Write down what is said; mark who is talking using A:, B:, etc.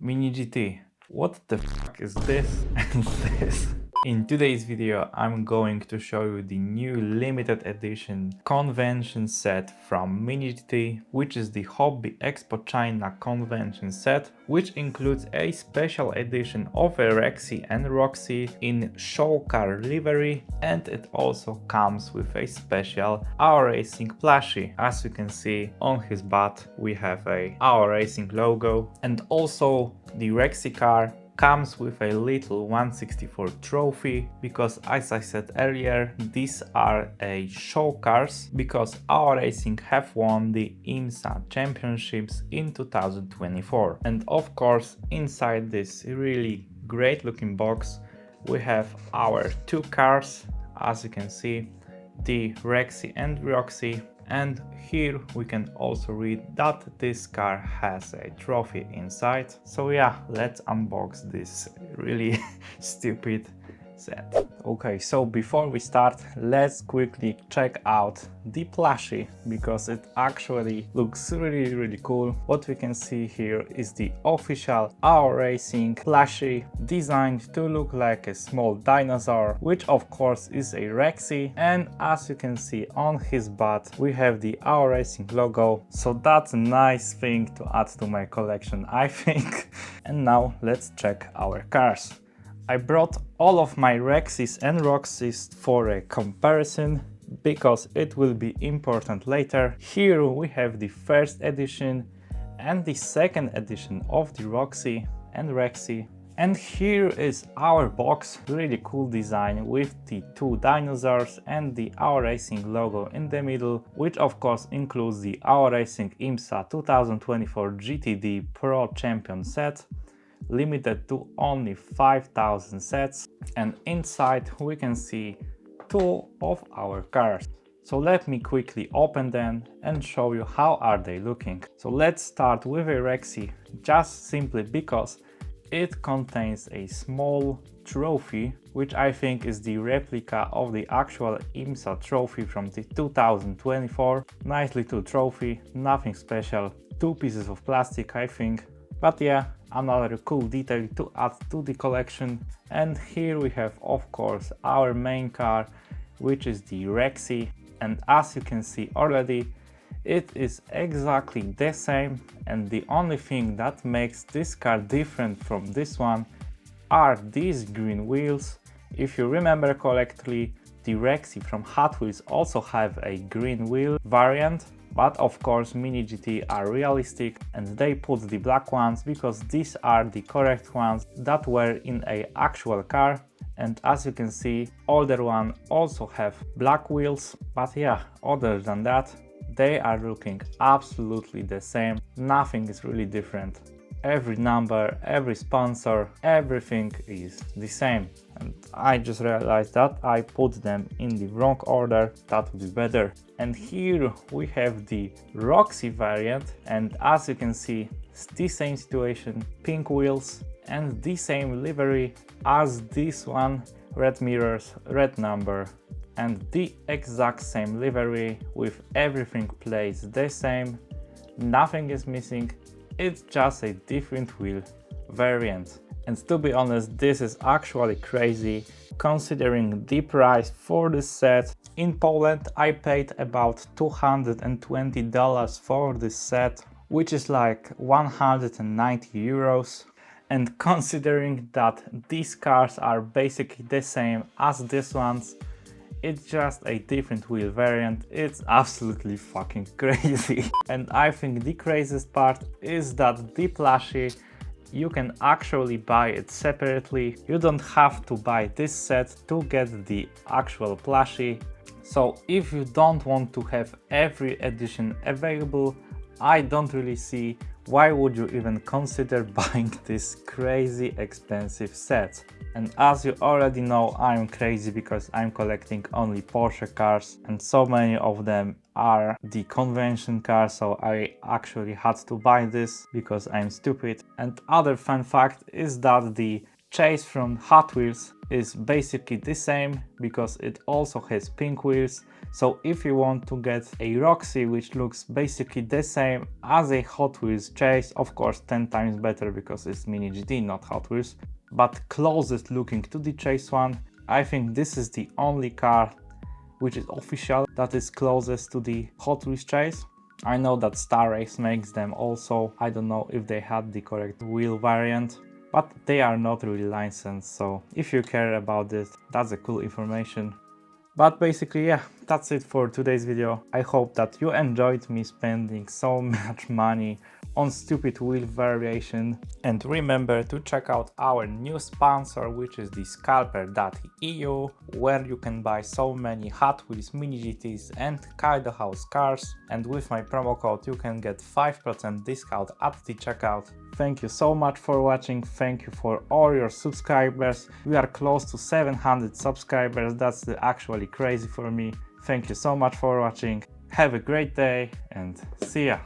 A: Mini GT. What the fuck is this and this? In today's video, I'm going to show you the new limited edition convention set from Mini GT, which is the Hobby Expo China convention set, which includes a special edition of a Rexy and Roxy in show car livery, and it also comes with a special Our Racing plushie. As you can see on his butt, we have a Our Racing logo, and also the Rexy car comes with a little 164 trophy, because as I said earlier, these are a show cars because Our Racing have won the IMSA championships in 2024. And of course, inside this really great looking box we have our two cars, as you can see, the Rexy and Roxy. And here we can also read that this car has a trophy inside. So yeah, let's unbox this really stupid set. Okay, so before we start, let's quickly check out the plushie, because it actually looks really cool. What we can see here is the official Our Racing plushie, designed to look like a small dinosaur, which of course is a Rexy. And as you can see on his butt, we have the Our Racing logo, so that's a nice thing to add to my collection, I think. And now let's check our cars. I brought all of my Rexys and Roxys for a comparison, because it will be important later. Here we have the first edition and the second edition of the Roxy and Rexy. And here is our box, really cool design with the two dinosaurs and the Our Racing logo in the middle, which of course includes the Our Racing IMSA 2024 GTD Pro Champion set, limited to only 5,000 sets. And inside we can see two of our cars. So let me quickly open them and show you how are they looking. So let's start with a Rexy, just simply because it contains a small trophy, which I think is the replica of the actual IMSA trophy from the 2024. Nice little trophy, nothing special, two pieces of plastic I think. But yeah, another cool detail to add to the collection. And here we have of course our main car, which is the Rexy. And as you can see already, it is exactly the same, and the only thing that makes this car different from this one are these green wheels. If you remember correctly, the Rexy from Hot Wheels also have a green wheel variant, but of course Mini GT are realistic and they put the black ones because these are the correct ones that were in a actual car. And as you can see, older one also have black wheels, but yeah, other than that, they are looking absolutely the same. Nothing is really different. Every number, every sponsor, everything is the same. And I just realized that I put them in the wrong order. That would be better. And here we have the Roxy variant, and as you can see, it's the same situation, pink wheels and the same livery as this one, red mirrors, red number, and the exact same livery with everything placed the same. Nothing is missing. It's just a different wheel variant. And to be honest, this is actually crazy considering the price for this set. In Poland I paid about $220 for this set, which is like 190 euros. And considering that these cars are basically the same as these ones, it's just a different wheel variant. It's absolutely fucking crazy. And I think the craziest part is that the plushie, you can actually buy it separately. You don't have to buy this set to get the actual plushie. So if you don't want to have every edition available, I don't really see why would you even consider buying this crazy expensive set. And as you already know, I'm crazy because I'm collecting only Porsche cars, and so many of them are the convention cars, so I actually had to buy this because I'm stupid. And other fun fact is that the chase from Hot Wheels is basically the same because it also has pink wheels. So if you want to get a Roxy which looks basically the same as a Hot Wheels chase, of course 10 times better because it's Mini GT, not Hot Wheels, but closest looking to the chase one, I think this is the only car which is official that is closest to the Hot Wheels chase. I know that Star Race makes them also. I don't know if they had the correct wheel variant, but they are not really licensed, so if you care about this, that's a cool information. But basically, yeah, that's it for today's video. I hope that you enjoyed me spending so much money on stupid wheel variation. And remember to check out our new sponsor, which is the Skalper.eu, where you can buy so many Hot Wheels, Mini GTs and Kaido House cars. And with my promo code you can get 5% discount at the checkout. Thank you so much for watching. Thank you for all your subscribers. We are close to 700 subscribers. That's actually crazy for me. Thank you so much for watching. Have a great day and see ya.